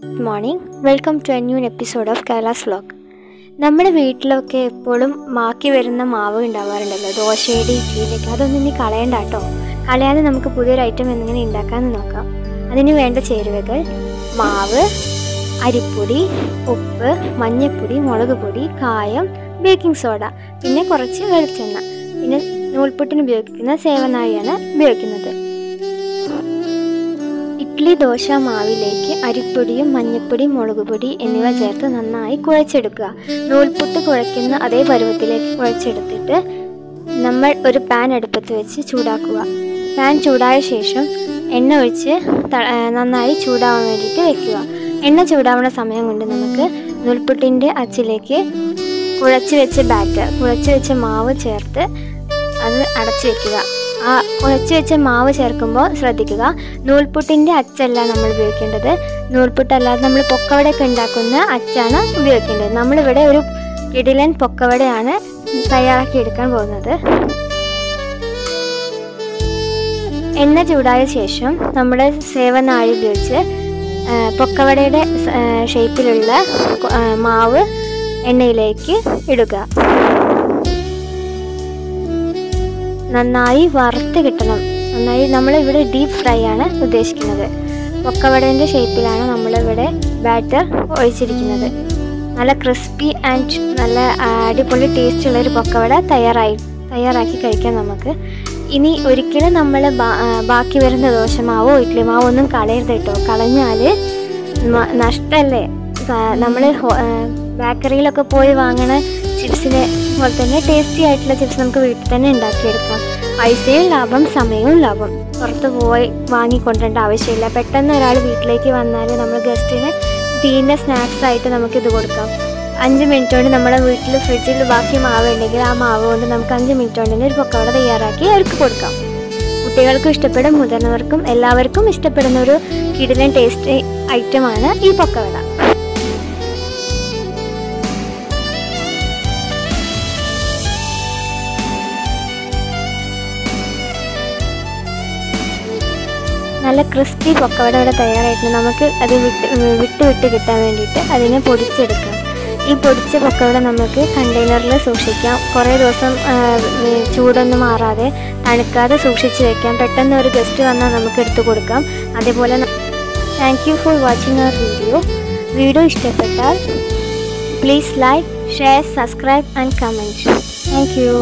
Good morning. Welcome to a new episode of Kaila's vlog. നമ്മുടെ വീട്ടിലൊക്കെ എപ്പോഴും മാക്കി വരുന്ന മാവ് ഉണ്ടാവാറുണ്ടല്ലോ, ദോശയുടെ ഇഡ്ഡലിയിലേക്ക്. അതൊന്നും ഇനി കളയണ്ട കേട്ടോ. കളയാതെ നമുക്ക് പുതിയൊരു ഐറ്റം എങ്ങനെ ഉണ്ടാക്കാമെന്ന് നോക്കാം. അതിന് വേണ്ട ചേരുവകൾ: മാവ്, അരിപ്പൊടി, ഉപ്പ്, മഞ്ഞൾപ്പൊടി, മുളക് പൊടി, കായം, ബേക്കിംഗ് സോഡ, പിന്നെ കുറച്ച് വെളിച്ചെണ്ണ, പിന്നെ നൂൽപുട്ടിന് ഉപയോഗിക്കുന്ന സേവനാഴിയാണ് ഉപയോഗിക്കുന്നത്. ഇഡ്ഡലി ദോശ മാവിലേക്ക് അരിപ്പൊടിയും മഞ്ഞൾപ്പൊടി, മുളക് പൊടി എന്നിവ ചേർത്ത് നന്നായി കുഴച്ചെടുക്കുക. നൂൽപുട്ട് കുഴയ്ക്കുന്ന അതേ പരുവത്തിലേക്ക് കുഴച്ചെടുത്തിട്ട് നമ്മൾ ഒരു പാൻ അടുപ്പത്ത് വെച്ച് ചൂടാക്കുക. പാൻ ചൂടായ ശേഷം എണ്ണ ഒഴിച്ച് നന്നായി ചൂടാവാൻ വേണ്ടിയിട്ട് വെക്കുക. എണ്ണ ചൂടാവുന്ന സമയം കൊണ്ട് നമുക്ക് നൂൽപുട്ടിൻ്റെ അച്ചിലേക്ക് കുഴച്ച് വെച്ച മാവ് ചേർത്ത് അത് അടച്ചു വെക്കുക. ആ കുഴച്ച് വെച്ച മാവ് ചേർക്കുമ്പോൾ ശ്രദ്ധിക്കുക, നൂൽപുട്ടിൻ്റെ അച്ചല്ല നമ്മൾ ഉപയോഗിക്കേണ്ടത്. നൂൽപുട്ടല്ലാതെ നമ്മൾ പൊക്കവടയൊക്കെ ഉണ്ടാക്കുന്ന അച്ചാണ് ഉപയോഗിക്കേണ്ടത്. നമ്മളിവിടെ ഒരു കിടിലൻ പൊക്കവടയാണ് തയ്യാറാക്കിയെടുക്കാൻ പോകുന്നത്. എണ്ണ ചൂടായ ശേഷം നമ്മുടെ സേവനാഴി ഉപയോഗിച്ച് പൊക്കവടയുടെ ഷേപ്പിലുള്ള മാവ് എണ്ണയിലേക്ക് ഇടുക. നന്നായി വറുത്ത് കിട്ടണം. നമ്മളിവിടെ ഡീപ്പ് ഫ്രൈ ആണ് ഉദ്ദേശിക്കുന്നത്. പൊക്കവടേൻ്റെ ഷേപ്പിലാണ് നമ്മളിവിടെ ബാറ്റർ ഒഴിച്ചിരിക്കുന്നത്. നല്ല ക്രിസ്പി ആൻഡ് നല്ല അടിപൊളി ടേസ്റ്റുള്ളൊരു പൊക്കവട തയ്യാറാക്കി കഴിക്കാം നമുക്ക്. ഇനി ഒരിക്കലും നമ്മൾ ബാക്കി വരുന്ന ദോശമാവോ ഇഡ്ഡലി മാവോ ഒന്നും കളയരുത് കേട്ടോ. കളഞ്ഞാൽ നഷ്ടമല്ലേ. നമ്മൾ ബേക്കറിയിലൊക്കെ പോയി വാങ്ങണ ചിപ്സിനെ പോലെ തന്നെ ടേസ്റ്റി ആയിട്ടുള്ള ചിപ്സ് നമുക്ക് വീട്ടിൽ തന്നെ ഉണ്ടാക്കിയെടുക്കാം. പൈസയും ലാഭം, സമയവും ലാഭം. പുറത്ത് പോയി വാങ്ങിക്കൊണ്ടേണ്ട ആവശ്യമില്ല. പെട്ടെന്ന് ഒരാൾ വീട്ടിലേക്ക് വന്നാൽ നമ്മൾ ഗസ്റ്റിന് തീൻ്റെ സ്നാക്സ് ആയിട്ട് നമുക്കിത് കൊടുക്കാം. 5 മിനിറ്റ് കൊണ്ട് നമ്മുടെ വീട്ടിൽ ഫ്രിഡ്ജിൽ ബാക്കി മാവ് ഉണ്ടെങ്കിൽ ആ മാവ് കൊണ്ട് നമുക്ക് 5 മിനിറ്റ് കൊണ്ട് തന്നെ ഒരു പൊക്കവട തയ്യാറാക്കി അവർക്ക് കൊടുക്കാം. കുട്ടികൾക്കും ഇഷ്ടപ്പെടും, മുതിർന്നവർക്കും എല്ലാവർക്കും ഇഷ്ടപ്പെടുന്ന ഒരു കിടിലൻ ടേസ്റ്റ് ഐറ്റമാണ് ഈ പൊക്കവട. നല്ല ക്രിസ്പി പൊക്കവട ഇവിടെ തയ്യാറായിട്ടുണ്ട്. നമുക്ക് അത് വിട്ട് കിട്ടാൻ വേണ്ടിയിട്ട് അതിനെ പൊടിച്ചെടുക്കാം. ഈ പൊടിച്ച പൊക്കവട നമുക്ക് കണ്ടെയ്നറിൽ സൂക്ഷിക്കാം. കുറേ ദിവസം ചൂടൊന്നും മാറാതെ തണുക്കാതെ സൂക്ഷിച്ച് വയ്ക്കാം. പെട്ടെന്ന് ഒരു ഗസ്റ്റ് വന്നാൽ നമുക്ക് എടുത്തു കൊടുക്കാം. അതേപോലെ thank you for watching our video ഇഷ്ടപ്പെട്ടാൽ please like, share, subscribe and comment. Thank U.